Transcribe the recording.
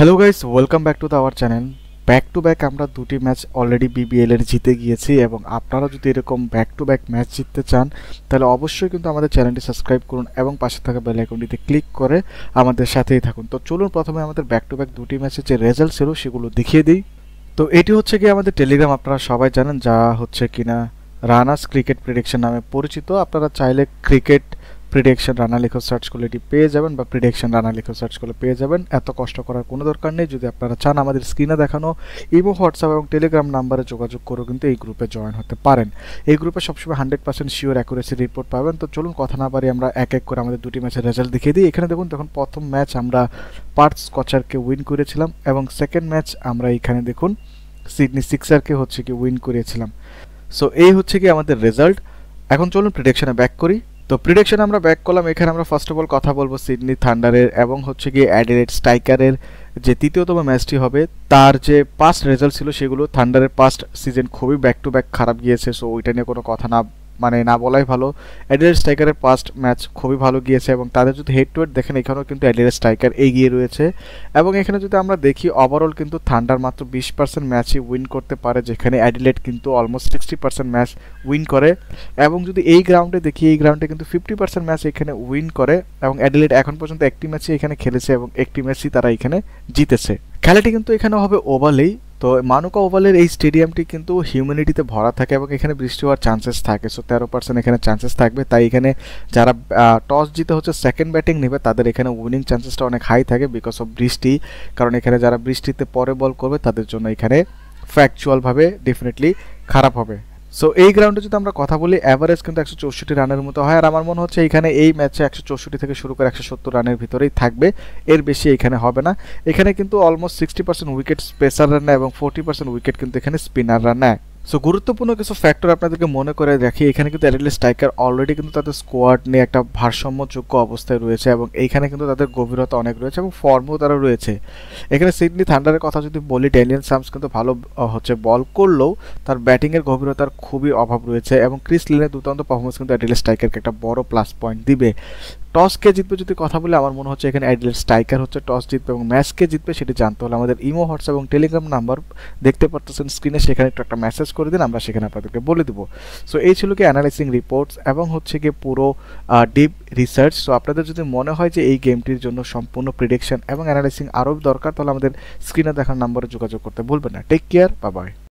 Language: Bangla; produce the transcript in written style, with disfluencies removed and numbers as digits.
Hello guys, welcome back to the our channel. Back to back আমরা দুটি ম্যাচ অলরেডি বিবিএল এর জিতে গিয়েছি এবং আপনারা যদি এরকম ব্যাক টু ব্যাক ম্যাচ জিততে চান তাহলে অবশ্যই কিন্তু আমাদের চ্যানেলটি সাবস্ক্রাইব করুন এবং পাশে থাকা বেল আইকনটিতে ক্লিক করে আমাদের সাথেই থাকুন। তো চলুন প্রথমে আমাদের ব্যাক টু ব্যাক দুটি ম্যাচের যে রেজাল্ট ছিল সেগুলো দেখিয়ে দিই। তো এটি হচ্ছে কি আমাদের টেলিগ্রাম, আপনারা সবাই জানেন, যা হচ্ছে কিনা রানার্স ক্রিকেট প্রেডিকশন নামে পরিচিত। আপনারা চাইলে ক্রিকেট প্রিডিকশন রানা লিখে সার্চ করলে এটি পেয়ে যাবেন, বা প্রিডিকশন রানা লিখে সার্চ করলে পেয়ে যাবেন। এত কষ্ট করার কোনো দরকার নেই। যদি আপনারা চান আমাদের স্ক্রিনে দেখানো ইমো, হোয়াটসঅ্যাপ এবং টেলিগ্রাম নাম্বারে যোগাযোগ করেও কিন্তু এই গ্রুপে জয়েন হতে পারেন। এই গ্রুপে সবসময় 100% শিওর অ্যাকুরেসি রিপোর্ট পাবেন। তো চলুন কথা না বাড়িয়ে আমরা এক এক করে আমাদের দুটি ম্যাচের রেজাল্ট দেখিয়ে দিই। এখানে দেখুন, প্রথম ম্যাচ আমরা পার্থ স্কচারকে উইন করেছিলাম এবং সেকেন্ড ম্যাচ আমরা এখানে দেখুন সিডনি সিক্সারকে হচ্ছে কি উইন করেছিলাম। সো এই হচ্ছে কি আমাদের রেজাল্ট। এখন চলুন প্রেডিকশনে ব্যাক করি। তো প্রিডিকশন আমরা ব্যাক করলাম। এখানে আমরা ফার্স্ট অফ অল কথা বলবো সিডনি থান্ডারের এবং হচ্ছে গিয়ে অ্যাডিলেড স্ট্রাইকারের যে তৃতীয়তম ম্যাচটি হবে তার যে পাস্ট রেজাল্ট ছিল সেগুলো। থান্ডারের পাস্ট সিজন খুবই ব্যাক টু ব্যাক খারাপ গিয়েছে, সো ওইটা নিয়ে কোনো কথা না বলাই ভালো। অ্যাডিলেড স্ট্রাইকারের পাস্ট ম্যাচ খুবই ভালো গিয়েছে এবং তাদের যদি হেড টু হেড দেখেন এখানেও কিন্তু অ্যাডিলেড স্ট্রাইকার এগিয়ে রয়েছে। এবং এখানে যদি আমরা দেখি ওভারঅল কিন্তু থান্ডার মাত্র 20% ম্যাচই উইন করতে পারে, যেখানে অ্যাডিলেড কিন্তু অলমোস্ট 60% ম্যাচ উইন করে। এবং যদি এই গ্রাউন্ডে দেখি, এই গ্রাউন্ডে কিন্তু 50% ম্যাচ এখানে উইন করে এবং অ্যাডিলেড এখন পর্যন্ত একটি ম্যাচই এখানে খেলেছে এবং একটি ম্যাচই তারা এখানে জিতেছে। খেলাটি কিন্তু এখানে হবে ওভালেই। তো মানুকা ওভালের এই স্টেডিয়ামটি কিন্তু হিউম্যানিটিতে ভরা থাকে এবং এখানে বৃষ্টি হওয়ার চান্সেস থাকে। সো 13% এখানে চান্সেস থাকবে, তাই এখানে যারা টস জিতে হচ্ছে সেকেন্ড ব্যাটিং নেবে তাদের এখানে উইনিং চান্সেসটা অনেক হাই থাকে বিকজ অফ বৃষ্টি। কারণ এখানে যারা বৃষ্টিতে পরে বল করবে তাদের জন্য এখানে ফ্যাকচুয়ালভাবে ডেফিনেটলি খারাপ হবে। সো এই গ্রাউন্ডে যদি আমরা কথা বলি, অ্যাভারেজ কিন্তু 164 রানের মতো হয়। আর আমার মনে হচ্ছে এখানে এই ম্যাচে 164 থেকে শুরু করে 170 রানের ভিতরেই থাকবে, এর বেশি এখানে হবে না। এখানে কিন্তু অলমোস্ট 60% উইকেট স্পেসাররা নেয় এবং 40% উইকেট কিন্তু এখানে স্পিনাররা নেয়। সো গুরুত্বপূর্ণ কিছু ফ্যাক্টর আপনাদেরকে মনে করে রাখি। এখানে কিন্তু অ্যাডিলেড স্ট্রাইকার অলরেডি কিন্তু তাদের স্কোয়াড নিয়ে একটা ভারসাম্যযোগ্য অবস্থায় রয়েছে এবং এইখানে কিন্তু তাদের গভীরতা অনেক রয়েছে এবং ফর্মেও তারা রয়েছে। এখানে সিডনি থান্ডারের কথা যদি বলি, ড্যানিয়েল সামস কিন্তু ভালো হচ্ছে বল করলেও তার ব্যাটিংয়ের গভীরতার খুবই অভাব রয়েছে এবং ক্রিস লিনের দুর্দান্ত পারফরমেন্স কিন্তু অ্যাডিলেড স্ট্রাইকারকে একটা বড় প্লাস পয়েন্ট দিবে। টস কে জিতবে যদি কথা বলে, আমার মনে হচ্ছে এখানে অ্যাডিলেড স্ট্রাইকার হচ্ছে টস জিতবে এবং ম্যাচ কে জিতবে সেটি জানতে হলে আমাদের ইমো, হোয়াটসঅ্যাপ এবং টেলিগ্রাম নাম্বার দেখতে পারতেছেন স্ক্রিনে, সেখানে একটু একটা মেসেজ করে দিন, আমরা সেখানে আপনাদেরকে বলে দেবো। সো এই ছিল কি অ্যানালাইসিং রিপোর্টস এবং হচ্ছে গিয়ে পুরো ডিপ রিসার্চ। সো আপনাদের যদি মনে হয় যে এই গেমটির জন্য সম্পূর্ণ প্রেডিকশন এবং অ্যানালাইসিং আরও দরকার, তাহলে আমাদের স্ক্রিনে দেখার নাম্বারে যোগাযোগ করতে ভুলবেন না। Take care, bye by.